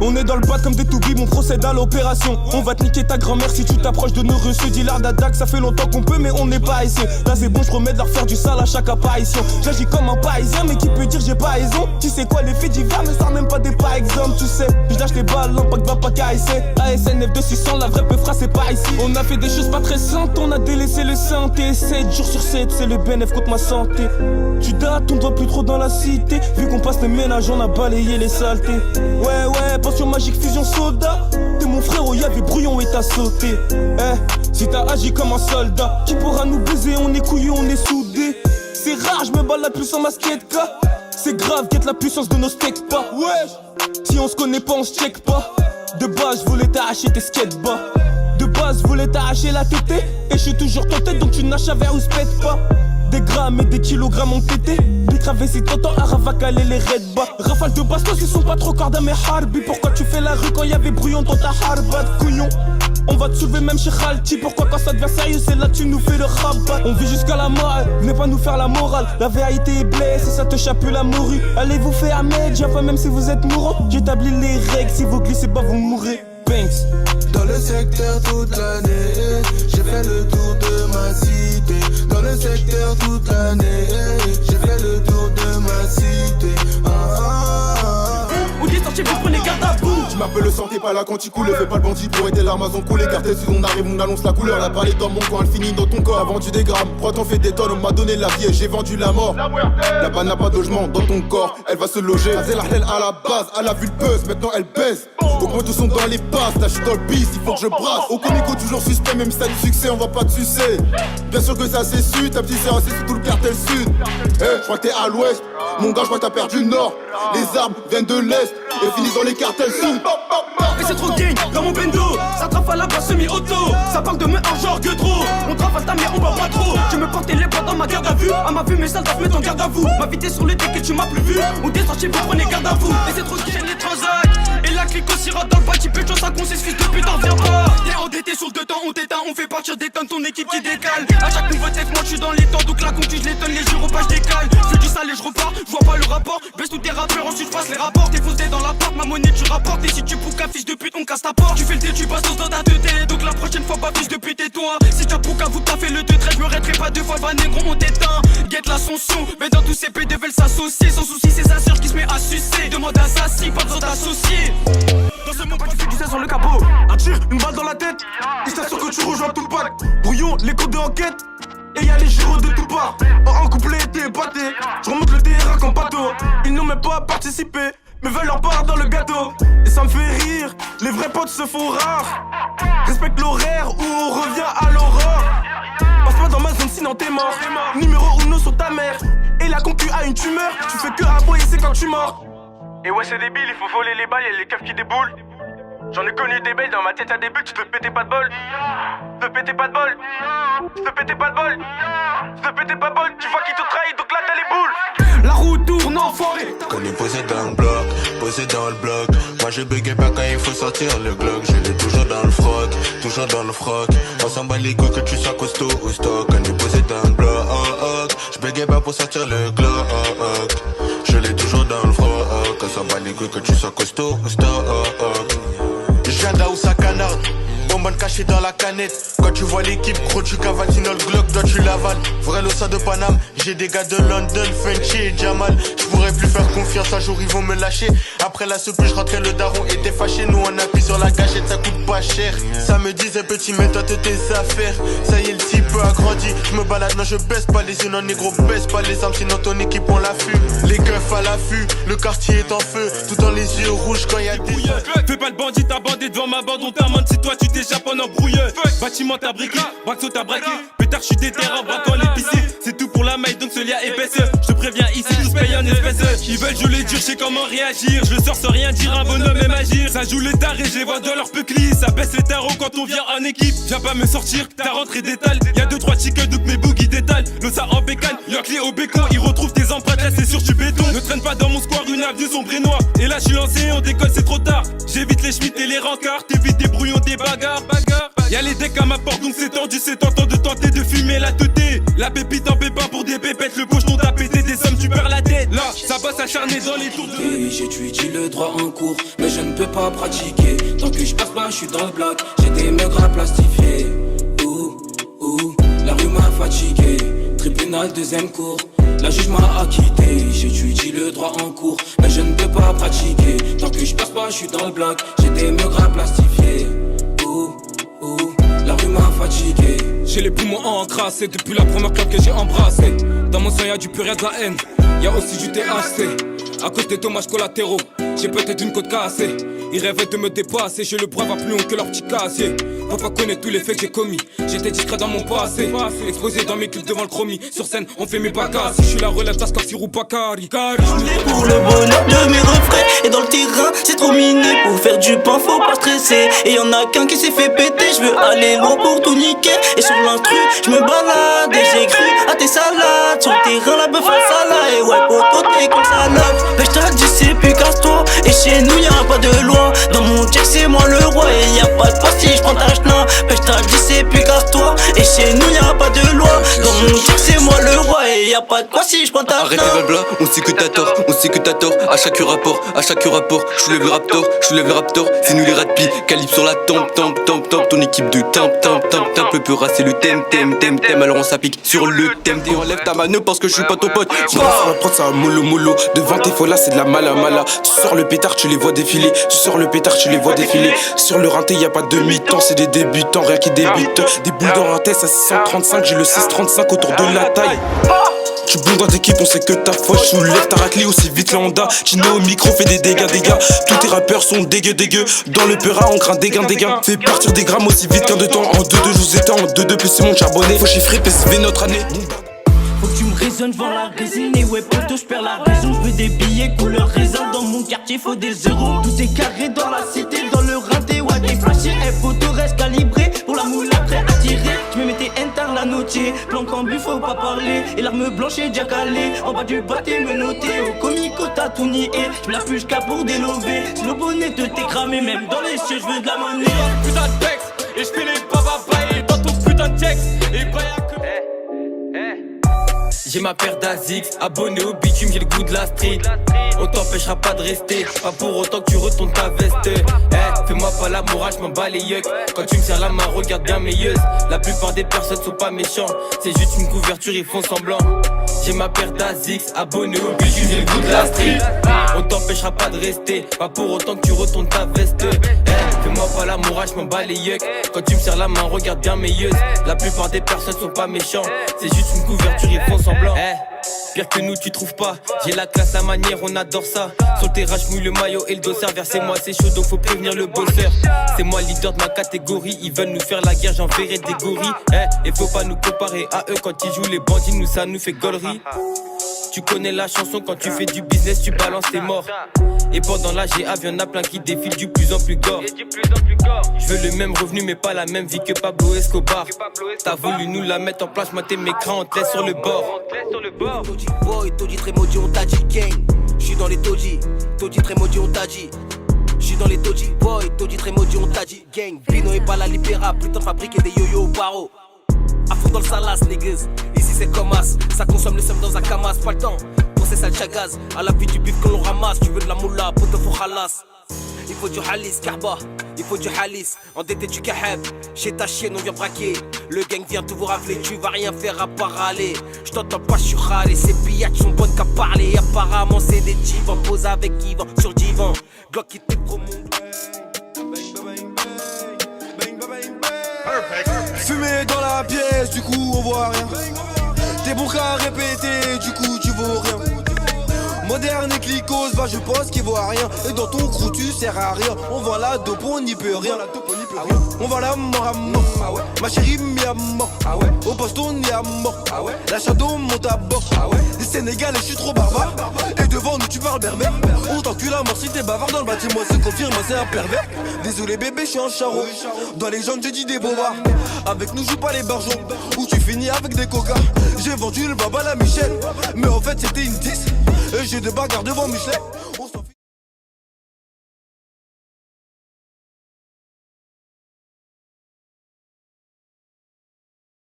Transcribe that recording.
On est dans le bad comme des toubibs, on procède à l'opération. On va te niquer ta grand-mère si tu t'approches de nos rues. Ce dealer d'attaque, ça fait longtemps qu'on peut, mais on n'est pas ici. Là c'est bon, je promets de leur faire du sale à chaque apparition. J'agis comme un parisien, mais qui peut dire j'ai pas raison. Tu sais quoi, les faits divers ne sortent même pas des par exemple, tu sais. Je lâche les balles, l'impact va pas caresser. ASN F2600, la vraie peufra c'est pas ici. On a fait des choses pas très saintes, on a délaissé le synthé. 7 jours sur 7, c'est le bénéf contre ma santé. Tu dates, on doit plus trop dans la cité. Vu qu'on passe le ménage, on a balayé les saletés. Ouais, potion magique, fusion soda. T'es mon frère, oh y'avait brouillon et t'as sauté. Si t'as agi comme un soldat, qui pourra nous baiser, on est couillus, on est soudés. C'est rare, je me bats la puce en ma skate car c'est grave, guette la puissance de nos steaks pas. Ouais, si on se connaît pas, on se check pas. De base, je voulais t'arracher tes skates bas. De base, je voulais t'arracher la tétée. Et je suis toujours tenté, donc tu n'as vers ou se pète pas. Des grammes et des kilogrammes ont tété. Décravé si t'entends à ravacaler les red bas. Rafale de bastos, ils sont pas trop cordes à mes harbi. Pourquoi tu fais la rue quand y'avait brouillon dans ta harbat, couillon? On va te soulever même chez Khalti. Pourquoi quand ça devient sérieux, c'est là tu nous fais le rabat. On vit jusqu'à la morale, venez pas nous faire la morale. La vérité est blessée, ça te chapue la morue. Allez vous faire mec, j'avoue même si vous êtes mourant. J'établis les règles, si vous glissez pas vous mourrez. Banks. Dans le secteur toute l'année, j'ai fait le tour de ma cité. Dans le secteur toute l'année, j'ai fait le tour de ma cité. Où dit sorti, vous prenez garde à vous. Tu m'appelles le sang, t'es pas là quand tu coules. Fais pas le bandit pour aider l'arme à son couler. Cartel, si on arrive, on annonce la couleur. La balle est dans mon coin, elle finit dans ton corps. A vendu des grammes, pourquoi t'en fais des tonnes? On m'a donné la vie et j'ai vendu la mort. La balle n'a pas de logement dans ton corps, elle va se loger. Azel Artel à la base, elle a vu le buzz, maintenant elle baisse. Augmente le son dans les passes, là je suis dans le bis, il faut que je brasse. Au comico toujours suspect, même si t'as du succès, on va pas te sucer. Bien sûr que ça c'est su, ta petite sœur c'est tout le cartel sud. Je crois que t'es à l'ouest, mon gars je crois que t'as perdu le nord. Les armes viennent de l'est et finissent dans les cartels sud. Et c'est trop gang dans mon bendo. Ça trafe à la base semi-auto. Ça parle de me un genre que trop. On travaille ta mère, on va pas trop. Je me portais les poids dans ma garde à vue. À ma vue mes salles doivent mettre en garde à vous. Ma vitesse sur le deck et tu m'as plus vu. On descend chez vous, prenez garde à vous. Et c'est trop gang les transacts. Et la clique aussi rate dans le bâti. Peu de chance, ça consiste, fils de pute, t'en viens pas. T'es endetté sur le deux temps, on t'éteint. On fait partir des tonnes, ton équipe qui décale. À chaque nouveau test, moi je suis dans les temps. Donc la conquise, je les tonnes, les jours pas, je décale. Fais du sale et je repars, je vois pas le rapport. Baisse tous tes rappeurs, ensuite je passe les rapports. T'es faussé dans la porte, ma monnaie tu rapportes. Et si tu poucas, fils de pute, on casse ta porte. Tu fais le thé, tu passes dans ta tête. Donc la prochaine fois, pas fils de pute, et toi. Si t'as pouca, vous t'as fait le 2-13, je me rêterai pas deux fois, va négro, on t'éteint. Guette la son son, mais dans tous ces PD veulent s'associer. Sans souci, c'est sa sœur qui se met à sucer. Demande à Sassi, pas besoin d'associer. Dans ce moment, tu fais du 16 sur le capot. Un tir, une balle dans la tête. Et je t'assure que tu rejoins tout le pack. Brouillon, les codes de enquête. Et y'a les gyros de tout part. En couplet, t'es épaté. Je remonte le terrain comme bateau. Ils n'ont même pas participé, mais veulent leur part dans le gâteau. Et ça me fait rire, les vrais potes se font rares. Respecte l'horaire ou on revient à l'aurore. Passe pas dans ma zone sinon t'es mort. Numéro 1 sur ta mère. Et la concu a une tumeur. Tu fais que aboyer, c'est quand tu mords. Et ouais c'est débile, il faut voler les balles, y'a les keufs qui déboulent. J'en ai connu des belles, dans ma tête y'a des buts, tu te pétais pas de bol. Tu te pétais pas de bol. Tu te pétais pas de bol. Tu te pétais pas de bol, tu vois qui te trahit, donc là t'as les boules. La roue tourne enfoiré. Qu'on est posé dans le bloc, posé dans le bloc. Moi je bégayais pas quand il faut sortir le Glock. Je l'ai toujours dans le froc, toujours dans le froc. On s'en bat les couilles que tu sois costaud au stock. On est posé dans le bloc, je bégayais pas pour sortir le Glock. Je l'ai toujours dans le froc. On s'en bat les couilles que tu sois costaud au stock. Je viens d'Aoussa Canard, bonbonne cachée dans la canette. Quand tu vois l'équipe, gros tu cavales, sinon le Glock, toi tu l'avales. Vrai l'ossa de Paname, j'ai des gars de London, Frenchy et Jamal. Je pourrais plus faire confiance, un jour ils vont me lâcher. Après la soupe, je rentrais le daron était fâché. Nous on appuie sur la gâchette, ça coûte pas cher. Ça me disait petit, mets-toi de tes affaires. Ça y est, le type a grandi. Je me balade, non je baisse pas les yeux, non négro, baisse pas les armes, sinon ton équipe on l'affût. Les keufs à l'affût, le quartier est en feu. Tout dans les yeux rouges quand y a des. Fais pas le bandit, t'as bandé devant ma bande, on t'amende si toi tu t'échappes en embrouilleux. Bâtiment t'as briqué, Braxo t'as braqué. Pétard j'suis déter en braquant l'épicier. C'est tout pour la maille donc ce lien épaisse. Je te préviens ici tous payent en espèces. Ils veulent jouer dur, je sais comment réagir. Je le sors sans rien dire, un bonhomme aime agir. Ça joue les tarés, je les vois dans leur peuclis. Ça baisse les tarots quand on vient en équipe. Viens pas me sortir, ta rentrée d'étale. Y'a 2-3 chicken donc mes boogies détalent. L'ossa en bécane, y'a clé au bécon. Ils retrouvent tes empreintes là c'est sur du béton. Ne traîne pas dans mon square, une avenue sombre et noire. Et là je suis lancé, on décolle c'est trop tard. J'évite les schmitts et les rencarts. T'évites des brouillons, des bagarres. Y'a les decks à ma porte donc c'est tendu. C'est tentant de tenter de fumer la teuté. La pépite en pépin pour des pépettes. Le pocheton t'a pété des sommes, tu perds la tête. Là Ça bosse acharné dans les tours de... Et j'étudie le droit en cours, mais je ne peux pas pratiquer. Tant que je passe pas, je suis dans le bloc. J'ai des meurtres à plastifier. La rue m'a fatigué. Tribunal deuxième cours, la juge m'a acquitté. J'étudie le droit en cours, mais je ne peux pas pratiquer. Tant que je passe pas, je suis dans le bloc. J'ai des meurtres à plastifier. La rue m'a fatigué. J'ai les poumons encrassés depuis la première clope que j'ai embrassée. Dans mon sang y'a du pur, y'a de la haine. Y'a aussi du THC. À cause des dommages collatéraux, j'ai peut-être une côte cassée. Ils rêvaient de me dépasser, j'ai le bras va plus haut que leur petit casier. Papa connaît tous les faits que j'ai commis. J'étais discret dans mon passé, exposé dans mes clips devant le chromie. Sur scène, on fait mes bacasses. Je suis la relève d'Ascafir ou Bakari. Pour le bonheur de mes refrains. Et dans le terrain, c'est trop miné. Pour faire du pain, faut pas stresser. Et y'en a qu'un qui s'est fait péter. Je veux aller loin pour tout niquer. Et sur l'instru, je me balade. Et j'ai cru à tes salades. Sur le terrain, la bœuf à salade. Et ouais, poto, t'es comme salope. Mais j't'ai dit, c'est plus casse-toi. Et chez nous, y'a pas de loi. Dans mon check, c'est moi le roi. Et y'a pas de quoi si j'prends ta chenard. Mais j't'ai dit, c'est plus casse-toi. Et chez nous, y'a pas de loi. Dans mon check, c'est moi le roi. Et y'a pas de quoi si j'prends ta chenard. Arrêtez blabla, on sait que t'as tort, on sait que t'as tort. À chaque rapport, je soulève le raptor, c'est nous les ratpis, calibre sur la tempe, ton équipe de temp, le peu c'est le thème, alors on s'applique sur le thème. Enlève ta mano parce que je suis pas ton pote. Sur la prod ça mollo, devant tes folas c'est de la mala. Tu sors le pétard, tu les vois défiler, sur le rinté y'a pas de mi-temps, c'est des débutants, rien qui débute. Des boules dans un test à 635, j'ai le 635 autour de la taille. Tu bouges dans d'équipe, on sait que ta fauche. Soulève ta raclée aussi vite la Honda. Chino au micro fait des dégâts. Tous tes rappeurs sont dégueux. Dans le Peura on craint des gains. Fais partir des grammes aussi vite qu'un de temps. En 2-2 je vous éteins, en 2-2 plus c'est mon charbonné. Faut chiffrer PSV notre année. Faut que tu me raisonnes, j'vends la résine. Et ouais poto, j'perds la raison. J'veux des billets couleur raisin. Dans mon quartier faut des euros. Tout est carré dans la cité, dans le rinté. Ouais des flashés, photo reste calibré. Pour la moule après à tirer. J'me mettais inter la notier. Plan cambu faut pas parler. Et l'arme blanche est déjà calée. En bas du bâté me noter. Au comico t'as tout nié. J'me la plus qu'à pour délover. Si le bonnet te t'es cramé. Même dans les cieux j'veux de la monnaie. Putain de texte, et j'fais les bababailles dans ton putain de texte. Et bah y'a que... J'ai ma paire d'Azix, abonné au bitume, j'ai le goût de la street. On t'empêchera pas de rester, pas pour autant que tu retournes ta veste. Fais-moi pas la morale, j'm'en bats les yucks. Quand tu me serres la main, regarde bien mes yeux. La plupart des personnes sont pas méchants, c'est juste une couverture, ils font semblant. J'ai ma paire d'Azix, abonné au bitume, j'ai le goût de la street. On t'empêchera pas de rester, pas pour autant que tu retournes ta veste. Fais-moi pas la morale, j'm'en bats les yucks. Quand tu me serres la main, regarde bien mes yeux. La plupart des personnes sont pas méchants, c'est juste une couverture, ils font semblant. Pire que nous tu trouves pas. J'ai la classe, la manière, on adore ça. Sur le terrain j'mouille le maillot et le dossard. Versez-moi c'est chaud donc faut prévenir le bosseur. C'est moi le leader de ma catégorie. Ils veulent nous faire la guerre, j'enverrai des gorilles. Et faut pas nous comparer à eux. Quand ils jouent les bandits, nous ça nous fait gaulerie. Tu connais la chanson, quand tu fais du business tu balances tes morts. Et pendant la GA, y'en a plein qui défilent du plus en plus gore. Je veux le même revenu mais pas la même vie que Pablo Escobar. T'as voulu nous la mettre en place, moi t'es mes crans, on te laisse sur le bord. Toji boy, Toji très maudit, on t'a dit gang. J'suis dans les Toji, Toji très maudit, on t'a dit. J'suis dans les Toji boy, Toji très maudit, on t'a dit gang. Bino et pas la libéra, putain fabriquer des yo-yo au paro. À fond dans le salas, niggas. Ici c'est comme as, ça consomme le seum dans un camas, pas le temps. Pour ces sales chagaz, à la vie du bif que l'on ramasse. Tu veux de la moula, pote faut halas. Il faut du halis, karba, il faut du halis. Endetté du kaheb, chez ta chienne on vient braquer. Le gang vient tout vous rafler, tu vas rien faire à part râler. J't'entends pas, j'suis râlé, ces pillages sont bonnes qu'à parler. Apparemment c'est des divans, pose avec Yvan sur le divan. Glock qui te promo. Fumé dans la pièce, du coup on voit rien. T'es bon qu'à répéter, du coup tu vaux rien. Moderne et clicos, bah je pense qu'il voit rien. Et dans ton crew tu sers à rien. On vend la dope, on n'y peut rien. On vend la mort à mort. Ma chérie mis à mort. Au poste on y a mort. La shadow monte à bord. Les Sénégalais je suis trop barbare. Et devant nous tu parles berbère. On t'encule à mort si t'es bavard dans le bâtiment. C'est confirme, c'est un pervers. Désolé bébé je suis un charreau. Dans les jambes je dis des bobards. Avec nous joue pas les barjons. Ou tu finis avec des coca. J'ai vendu le baba à la Michel. Mais en fait c'était une 10. Et j'ai des bagarres devant Michelet.